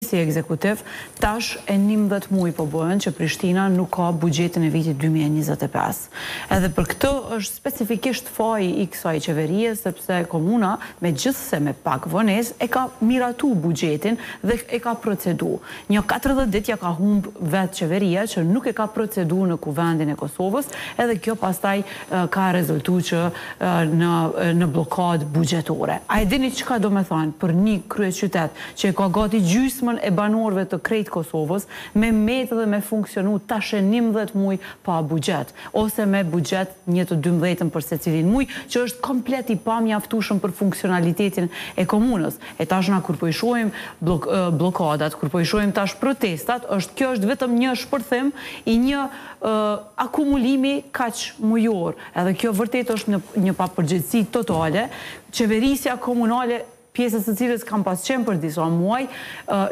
si ekzekutiv, tash e 11 muaj po bëhen që Prishtina nuk ka buxhetin e vitit 2025. Edhe për këtë është specifikisht faji i kësaj qeverie, sepse komuna, megjithëse me pak vonesë, e ka miratu buxhetin dhe e ka procedu. Një 40 ditë ja ka humb vetë qeveria që nuk e ka procedu në kuvendin e Kosovës, edhe kjo pastaj ka rezultu që në blokad buxhetore. A e dini çka do me thonë për një kryeqytet që e ka gati gjysmën e banorëve të krejt Kosovës me metë dhe me funksionu tash 11 muaj pa buxhet, ose me buxhet 1/12 për secilin muaj, që është komplet i pamjaftueshëm për funksionalitetin e komunës. E tash na kur po i shohim blokadat, kur po i shohim tash protestat, kjo është vetëm një shpërthim i një akumulimi kaq mujor. Edhe kjo vërtet është një papërgjegjësi totale. Qeverisja komunale, pjesës së cilës kam pas qenë për disa muaj,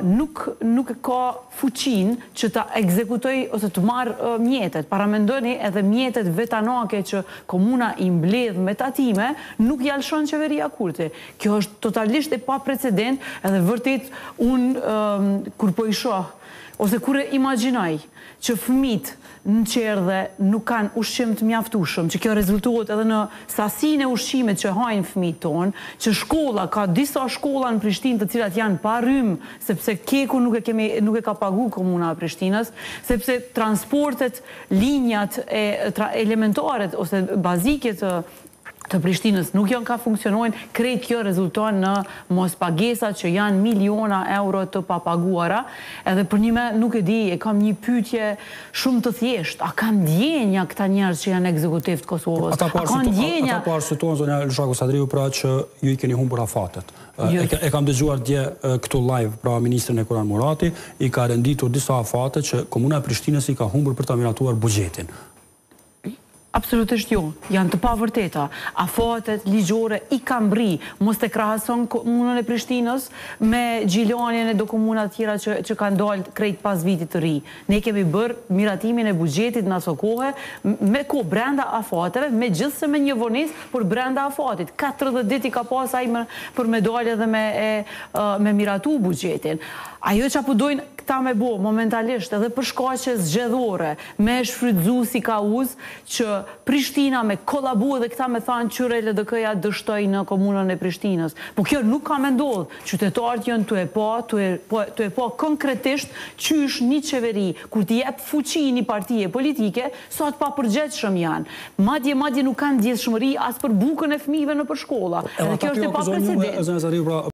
nuk ka fuqin që ta ekzekutoj ose të marrë mjetet. Paramendoni edhe mjetet vetanake që komuna i mbledh me tatime, nuk ja lëshon qeveria Kurti. Kjo është totalisht e pa precedent, edhe vërtet unë kur po i shoh ose kur e imagjinoj që fëmijët në qerdhe nuk kanë ushqim të mjaftueshëm, që kjo rezultohet edhe në sasinë e ushqimit që hajnë fëmijët tonë, që shkolla, ka disa shkolla në Prishtinë të cilat janë pa rrymë, sepse keku nuk e ka pagu komuna e Prishtinës, sepse transportet, linjat elementaret ose bazike të Prishtinës nuk janë ka funksionojnë, krejt kjo rezulton në mos pagesat që janë miliona euro të papaguara, edhe për një me nuk e di, e kam një pyetje shumë të thjesht, a kanë ndjenja këta njerëz që janë ekzekutiv të Kosovës? Ata po arsyetojnë zonja Elshaku Sadriu pra që ju i keni humbur afatet. E kam dëgjuar dje këtu live pra ministrin e Kuran Murati, i ka renditur disa afate që komuna e Prishtinës i ka humbur për ta miratuar buxhetin. Absolutisht jo, janë të pavërteta. Afatet ligjore i ka mbri, mos të krahason komunën e Prishtinës me Gjilanien e do komuna tjera që kanë dalë krejt pas vitit të ri. Ne kemi bërë miratimin e buxhetit në aso kohë, me ko brenda afateve, me gjithse me një vonesë, por brenda afatit. 40 dit i ka pasaj për me dalë edhe me miratu buxhetin. Ajo që apudojnë këta me bo momentalisht edhe për shkaqe zgjedhore, me shfrytzu si ka uz, që Prishtina me kolabu edhe këta me thanë qyre LDK-ja dështoj në komunën e Prishtinës. Po kjo nuk ka me ndodhë. Qytetarët janë të e pa konkretisht qysh një qeveri, kur t'i jep fuqi një partije politike, sa të pa përgjegjshëm janë. Madje nuk kanë ndjeshmëri as për bukën e fëmijëve në për shkolla. Edhe kjo është e pa precedent.